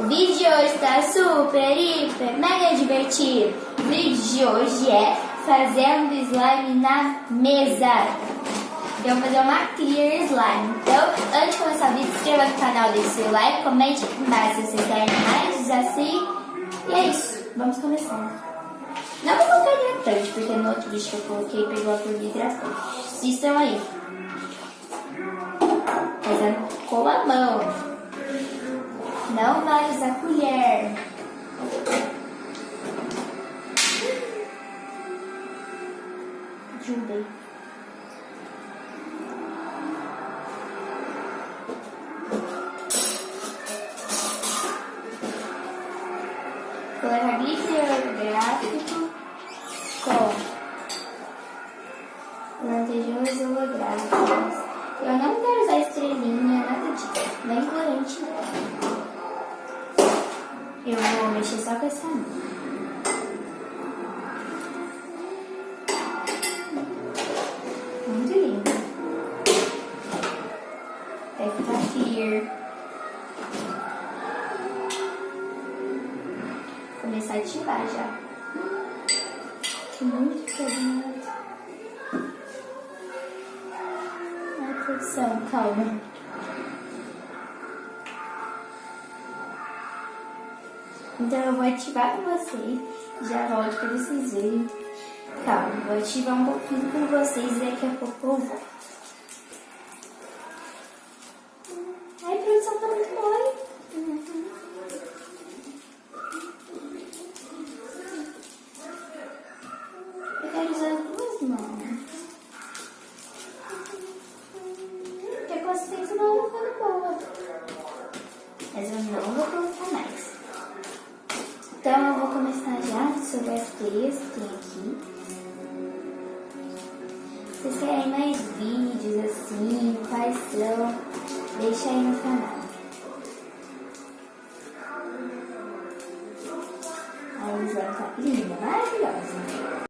O vídeo de hoje está super, hiper, mega divertido. O vídeo de hoje é fazendo slime na mesa. Eu vou fazer uma clear slime. Então, antes de começar o vídeo, se inscreva no canal, deixe seu like, comente aqui embaixo se vocês querem mais assim. E é isso, vamos começar. Não vou colocar hidratante, porque no outro vídeo que eu coloquei pegou a cor de hidratante. Assistam aí. Fazendo com a mão. Não vai usar colher. Ajudei. Colocar glitter holográfico com lantejoulas holográficas. Eu não quero usar estrelinha, nada disso. Nem corante, não. Eu vou mexer só com essa mão. Muito lindo. Vai ficar clear. Vou começar a ativar já. Muito carinhoso. Ai, produção, calma. Então eu vou ativar com vocês, já volto pra vocês verem. Calma, vou ativar um pouquinho com vocês e daqui a pouco eu volto. Ai, a produção tá muito mole. Eu quero usar as duas mãos. Porque a consistência não vai ficando boa. Mas eu não vou colocar mais. Então eu vou começar já sobre as teias que tem aqui. Se vocês querem mais vídeos assim, quais são, deixa aí no canal. A slime tá linda, maravilhosa.